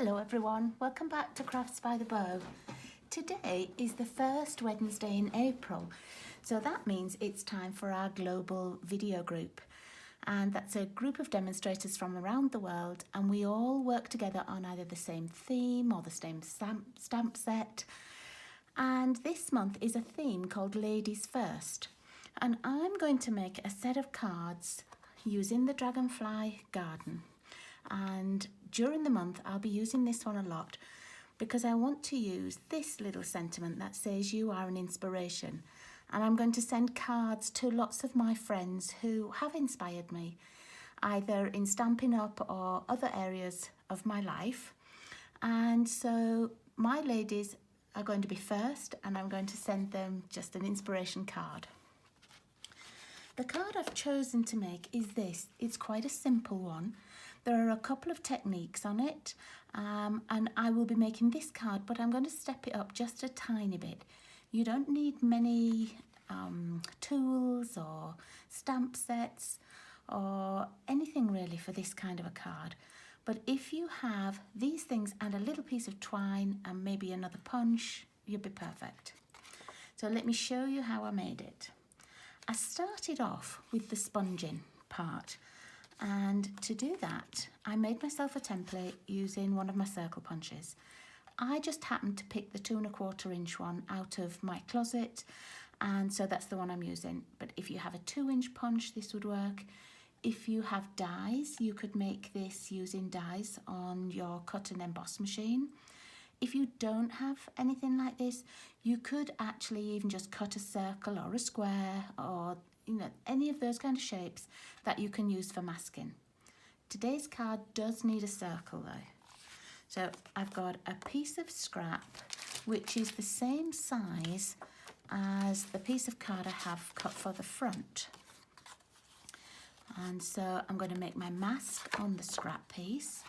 Hello everyone, welcome back to Crafts by the Bow. Today is the first Wednesday in April, so that means it's time for our global video group. And that's a group of demonstrators from around the world, and we all work together on either the same theme or the same stamp set. And this month is a theme called Ladies First. And I'm going to make a set of cards using the Dragonfly Garden. And during the month I'll be using this one a lot because I want to use this little sentiment that says you are an inspiration, and I'm going to send cards to lots of my friends who have inspired me either in Stampin' Up or other areas of my life. And so my ladies are going to be first, and I'm going to send them just an inspiration card. The card I've chosen to make is this. It's quite a simple one. There are a couple of techniques on it, and I will be making this card, but I'm going to step it up just a tiny bit. You don't need many tools or stamp sets or anything really for this kind of a card. But if you have these things and a little piece of twine and maybe another punch, you'll be perfect. So let me show you how I made it. I started off with the sponging part, and to do that I made myself a template using one of my circle punches. I just happened to pick the 2 1/4 inch one out of my closet, and so that's the one I'm using. But if you have a 2-inch punch, this would work. If you have dies, you could make this using dies on your cut and emboss machine. If you don't have anything like this, you could actually even just cut a circle or a square or any of those kind of shapes that you can use for masking. Today's card does need a circle though. So I've got a piece of scrap which is the same size as the piece of card I have cut for the front. And so I'm going to make my mask on the scrap piece.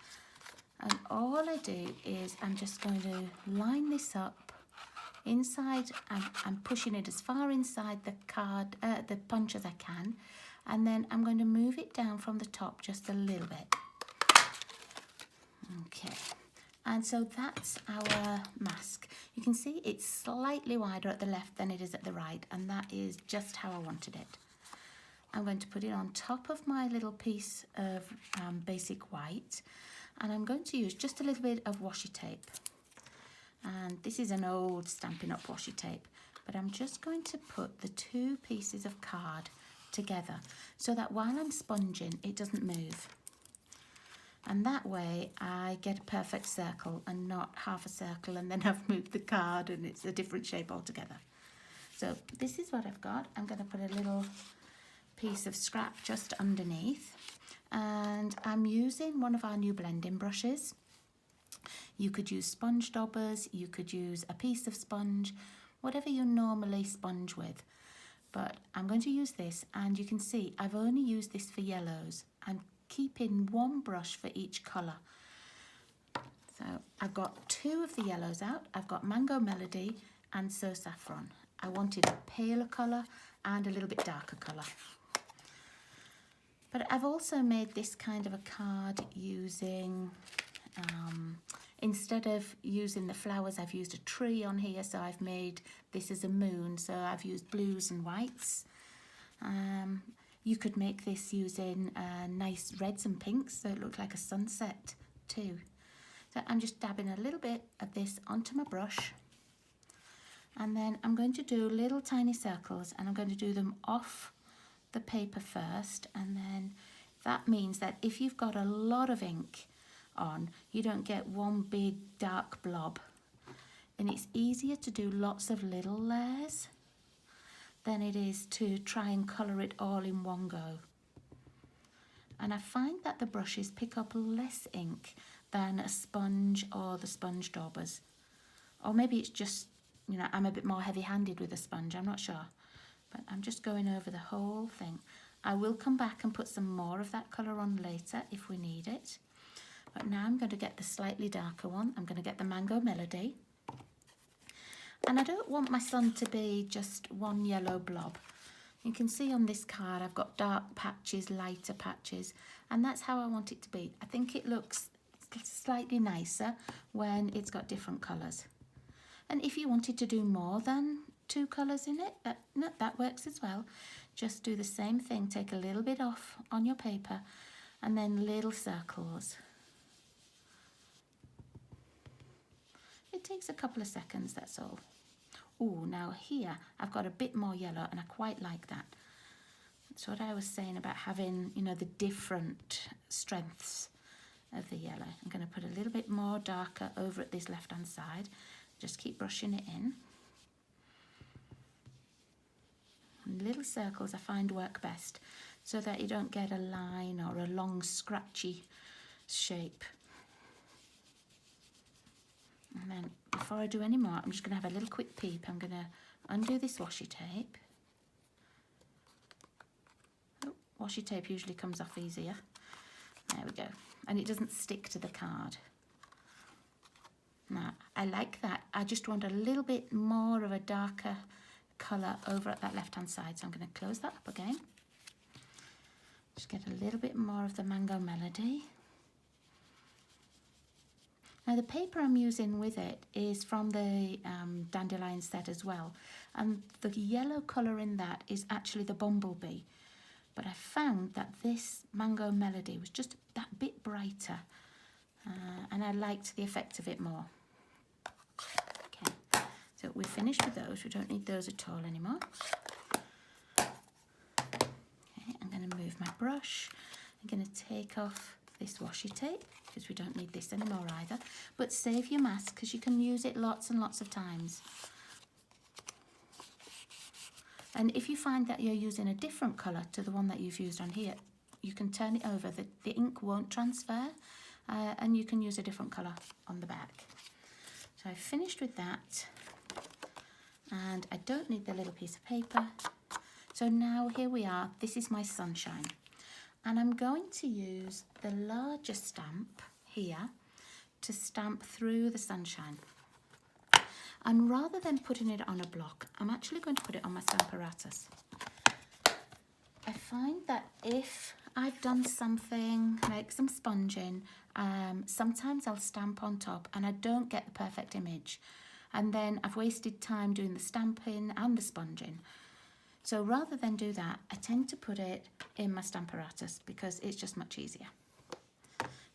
And all I do is I'm just going to line this up inside. I'm pushing it as far inside the card, the punch as I can, and then I'm going to move it down from the top just a little bit. Okay, and so that's our mask. You can see it's slightly wider at the left than it is at the right, and that is just how I wanted it. I'm going to put it on top of my little piece of basic white, and I'm going to use just a little bit of washi tape. And this is an old Stampin' Up washi tape, but I'm just going to put the 2 pieces of card together so that while I'm sponging it doesn't move. And that way I get a perfect circle and not half a circle and then I've moved the card and it's a different shape altogether. So this is what I've got. I'm going to put a little piece of scrap just underneath, and I'm using one of our new blending brushes. You could use sponge daubers, you could use a piece of sponge, whatever you normally sponge with, but I'm going to use this, and you can see I've only used this for yellows. I'm keeping one brush for each colour. So I've got 2 of the yellows out. I've got Mango Melody and So Saffron. I wanted a paler colour and a little bit darker colour. But I've also made this kind of a card using, instead of using the flowers, I've used a tree on here, so I've made this as a moon, so I've used blues and whites. You could make this using nice reds and pinks, so it looks like a sunset too. So I'm just dabbing a little bit of this onto my brush, and then I'm going to do little tiny circles, and I'm going to do them off the paper first, and then that means that if you've got a lot of ink on, you don't get one big dark blob, and it's easier to do lots of little layers than it is to try and colour it all in one go. And I find that the brushes pick up less ink than a sponge or the sponge daubers, or maybe it's just I'm a bit more heavy-handed with a sponge, I'm not sure. But I'm just going over the whole thing. I will come back and put some more of that colour on later if we need it. But now I'm going to get the slightly darker one. I'm going to get the Mango Melody. And I don't want my sun to be just one yellow blob. You can see on this card I've got dark patches, lighter patches, and that's how I want it to be. I think it looks slightly nicer when it's got different colours. And if you wanted to do more than 2 colours in it, that works as well. Just do the same thing, take a little bit off on your paper and then little circles. It takes a couple of seconds, that's all. Oh, now here I've got a bit more yellow and I quite like that. That's what I was saying about having, you know, the different strengths of the yellow. I'm going to put a little bit more darker over at this left hand side. Just keep brushing it in. And little circles I find work best so that you don't get a line or a long scratchy shape. And then before I do any more, I'm just going to have a little quick peep. I'm going to undo this washi tape. Oh, washi tape usually comes off easier. There we go. And it doesn't stick to the card. Now, I like that. I just want a little bit more of a darker colour over at that left-hand side. So I'm going to close that up again. Just get a little bit more of the Mango Melody. Now the paper I'm using with it is from the Dandelion set as well, and the yellow colour in that is actually the Bumblebee, but I found that this Mango Melody was just that bit brighter and I liked the effect of it more. Okay, so we're finished with those, we don't need those at all anymore. Okay, I'm going to move my brush, I'm going to take off this washi tape because we don't need this anymore either, but save your mask because you can use it lots and lots of times. And if you find that you're using a different colour to the one that you've used on here, you can turn it over, the ink won't transfer, and you can use a different colour on the back. So I've finished with that, and I don't need the little piece of paper. So now here we are, this is my sunshine. And I'm going to use the larger stamp here to stamp through the sunshine. And rather than putting it on a block, I'm actually going to put it on my stamp apparatus. I find that if I've done something like some sponging, sometimes I'll stamp on top and I don't get the perfect image. And then I've wasted time doing the stamping and the sponging. So rather than do that, I tend to put it in my stamp apparatus because it's just much easier.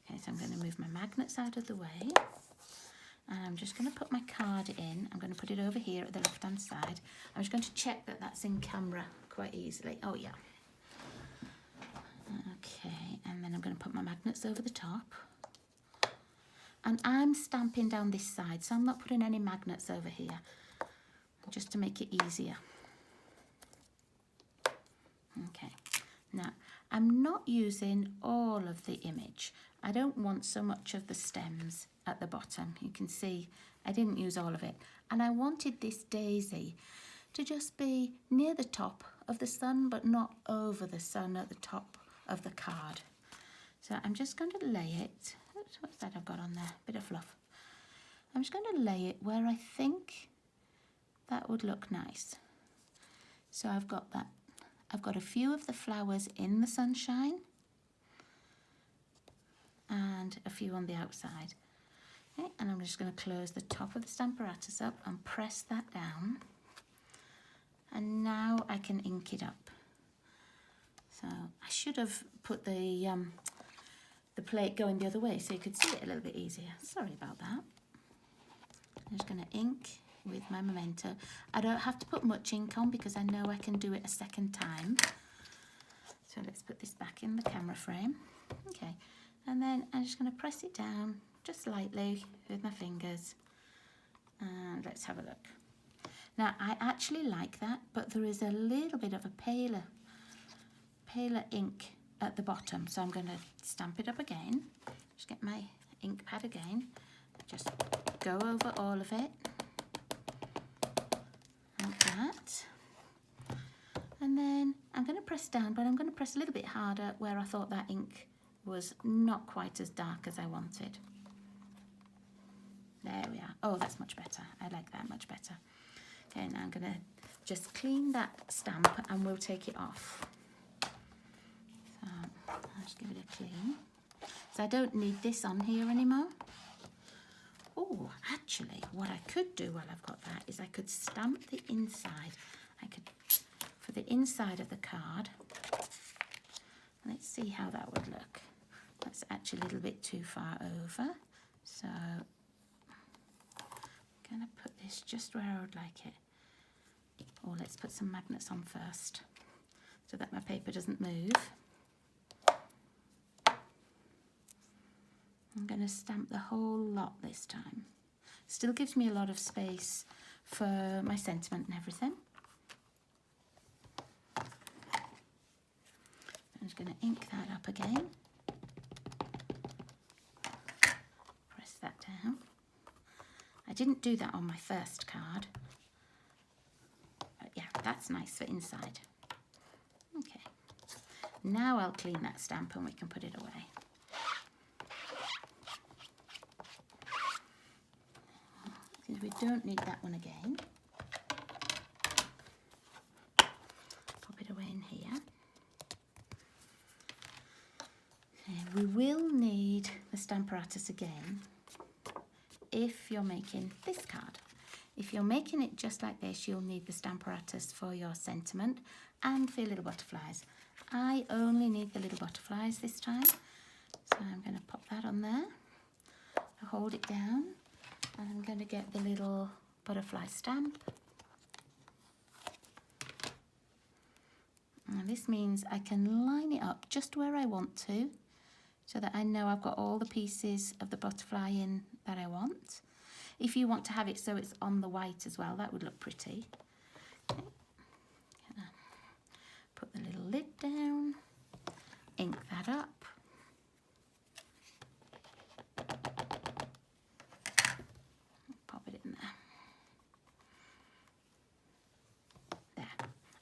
Okay, so I'm going to move my magnets out of the way. And I'm just going to put my card in. I'm going to put it over here at the left-hand side. I'm just going to check that that's in camera quite easily. Oh, yeah. Okay, and then I'm going to put my magnets over the top. And I'm stamping down this side, so I'm not putting any magnets over here, just to make it easier. Okay, now I'm not using all of the image. I don't want so much of the stems at the bottom. You can see I didn't use all of it. And I wanted this daisy to just be near the top of the sun, but not over the sun at the top of the card. So I'm just going to lay it. Oops, what's that I've got on there? Bit of fluff. I'm just going to lay it where I think that would look nice. So I've got that. I've got a few of the flowers in the sunshine and a few on the outside. Okay, and I'm just going to close the top of the stamp apparatus up and press that down. And now I can ink it up. So I should have put the plate going the other way so you could see it a little bit easier. Sorry about that. I'm just going to ink with my memento. I don't have to put much ink on because I know I can do it a second time. So let's put this back in the camera frame. Okay, and then I'm just going to press it down just lightly with my fingers. And let's have a look. Now I actually like that, but there is a little bit of a paler ink at the bottom. So I'm going to stamp it up again. Just get my ink pad again. Just go over all of it. Like that. And then I'm going to press down, but I'm going to press a little bit harder where I thought that ink was not quite as dark as I wanted. There we are. Oh, that's much better. I like that much better. Okay, now I'm going to just clean that stamp and we'll take it off. So I'll just give it a clean. So I don't need this on here anymore. Oh, actually, what I could do while I've got that is I could stamp the inside. I could, for the inside of the card. Let's see how that would look. That's actually a little bit too far over. So I'm going to put this just where I would like it. Or let's put some magnets on first so that my paper doesn't move. I'm going to stamp the whole lot this time. Still gives me a lot of space for my sentiment and everything. I'm just going to ink that up again. Press that down. I didn't do that on my first card. But yeah, that's nice for inside. Okay. Now I'll clean that stamp and we can put it away. Because we don't need that one again. Pop it away in here. Okay, we will need the Stamparatus again if you're making this card. If you're making it just like this, you'll need the Stamparatus for your sentiment and for your little butterflies. I only need the little butterflies this time, so I'm going to pop that on there. I'll hold it down. And I'm going to get the little butterfly stamp. And this means I can line it up just where I want to, so that I know I've got all the pieces of the butterfly in that I want. If you want to have it so it's on the white as well, that would look pretty. Okay. Put the little lid down, ink that up.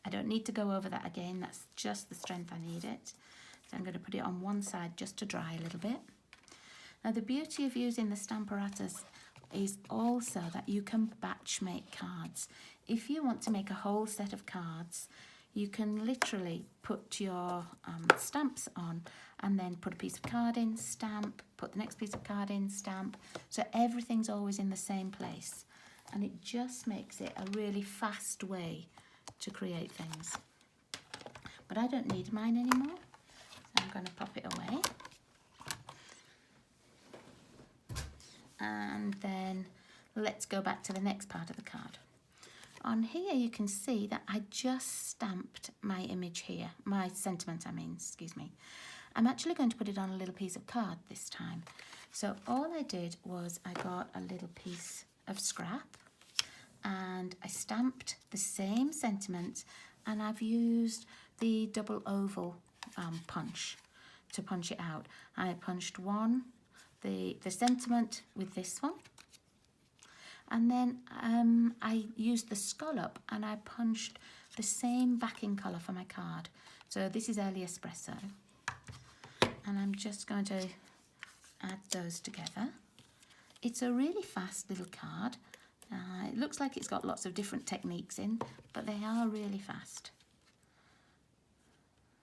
I don't need to go over that again, that's just the strength I need it. So I'm going to put it on one side just to dry a little bit. Now the beauty of using the Stamparatus is also that you can batch make cards. If you want to make a whole set of cards, you can literally put your stamps on and then put a piece of card in, stamp, put the next piece of card in, stamp. So everything's always in the same place. And it just makes it a really fast way to create things. But I don't need mine anymore, so I'm going to pop it away. And then let's go back to the next part of the card. On here you can see that I just stamped my image here, my sentiment I mean, excuse me. I'm actually going to put it on a little piece of card this time. So all I did was I got a little piece of scrap and I stamped the same sentiment, and I've used the double oval punch to punch it out. I punched the sentiment with this one, and then I used the scallop and I punched the same backing colour for my card. So this is Early Espresso, and I'm just going to add those together. It's a really fast little card. It looks like it's got lots of different techniques in, but they are really fast.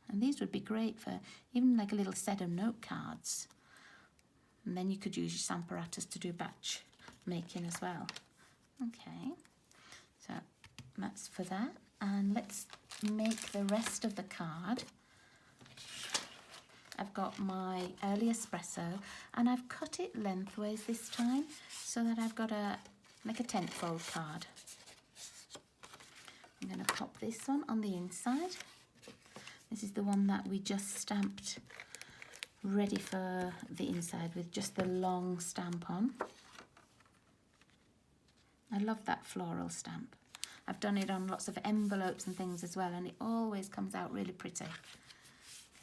And these would be great for even like a little set of note cards. And then you could use your Stamparatus to do batch making as well. Okay, so that's for that. And let's make the rest of the card. I've got my Early Espresso, and I've cut it lengthways this time so that I've got like a 10-fold card. I'm going to pop this one on the inside. This is the one that we just stamped ready for the inside with just the long stamp on. I love that floral stamp. I've done it on lots of envelopes and things as well, and it always comes out really pretty.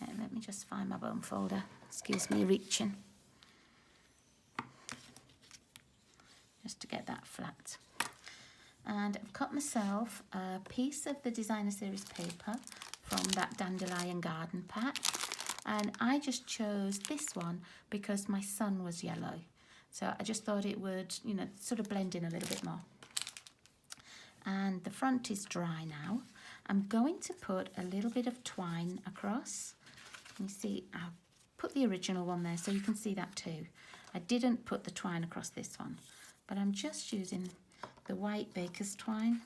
Okay, let me just find my bone folder. Excuse me reaching. Just to get that flat. And I've cut myself a piece of the Designer Series paper from that Dandelion Garden pack, and I just chose this one because my sun was yellow, so I just thought it would, you know, sort of blend in a little bit more. And the front is dry now. I'm going to put a little bit of twine across. You see I've put the original one there so you can see that too. I didn't put the twine across this one, but I'm just using the white baker's twine.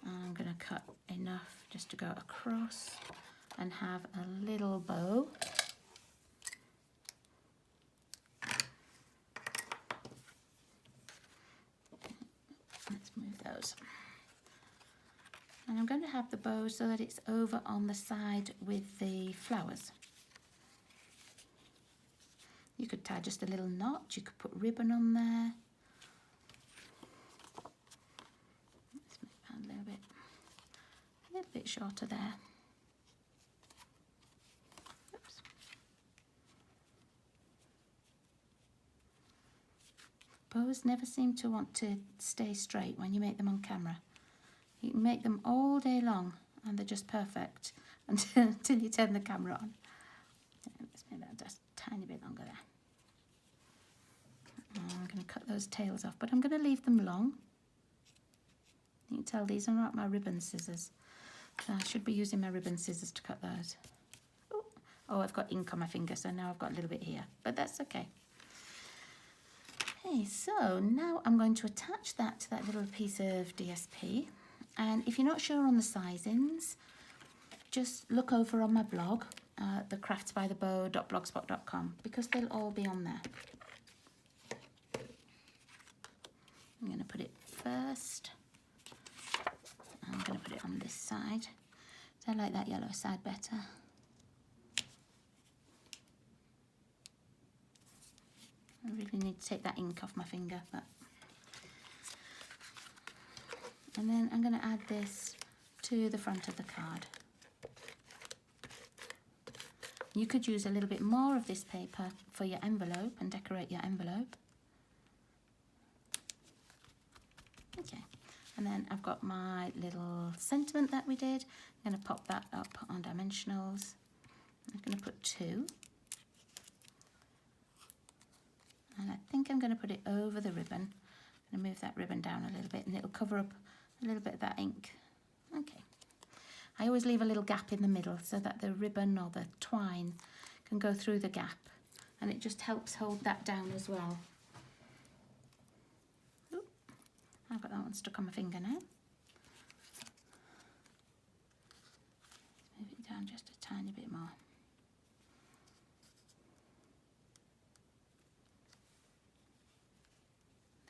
I'm going to cut enough just to go across and have a little bow. Let's move those. And I'm going to have the bow so that it's over on the side with the flowers. You could tie just a little knot, you could put ribbon on there. Let's make that a little bit shorter there. Oops. Bows never seem to want to stay straight when you make them on camera. You can make them all day long and they're just perfect until you turn the camera on. Let's make that just a tiny bit longer there. I'm going to cut those tails off, but I'm going to leave them long. You can tell these are not my ribbon scissors. I should be using my ribbon scissors to cut those. Oh, I've got ink on my finger, so now I've got a little bit here, but that's okay. Okay, so now I'm going to attach that to that little piece of DSP. And if you're not sure on the sizings, just look over on my blog, thecraftsbythebow.blogspot.com, because they'll all be on there. I'm going to put it first. I'm going to put it on this side. So I like that yellow side better. I really need to take that ink off my finger, but. And then I'm going to add this to the front of the card. You could use a little bit more of this paper for your envelope and decorate your envelope. Okay, and then I've got my little sentiment that we did. I'm going to pop that up on dimensionals. I'm going to put 2. And I think I'm going to put it over the ribbon. I'm going to move that ribbon down a little bit and it'll cover up a little bit of that ink. Okay. I always leave a little gap in the middle so that the ribbon or the twine can go through the gap, and it just helps hold that down as well. Ooh, I've got that one stuck on my finger now. Move it down just a tiny bit more.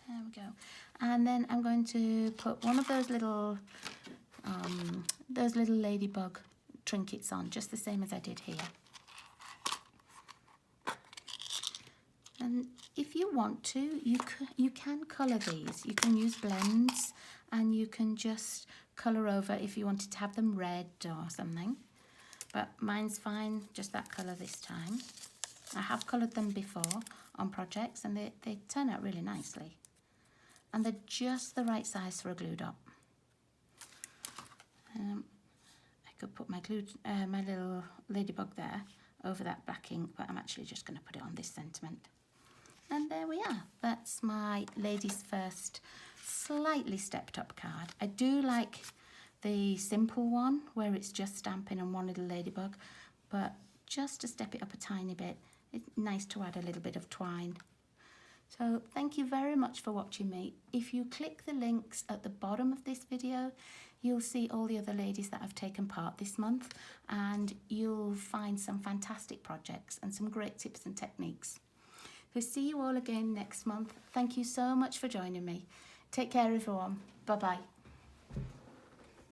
There we go. And then I'm going to put one of those little ladybug trinkets on, just the same as I did here. And if you want to, you can colour these. You can use blends and you can just colour over if you wanted to have them red or something. But mine's fine, just that colour this time. I have coloured them before on projects and they turn out really nicely. And they're just the right size for a glue dot. I could put my little ladybug there over that black ink, but I'm actually just going to put it on this sentiment. And there we are. That's my Ladies First slightly stepped up card. I do like the simple one where it's just stamping and one little ladybug, but just to step it up a tiny bit, it's nice to add a little bit of twine. So thank you very much for watching me. If you click the links at the bottom of this video, you'll see all the other ladies that have taken part this month, and you'll find some fantastic projects and some great tips and techniques. So see you all again next month. Thank you so much for joining me. Take care everyone. Bye bye.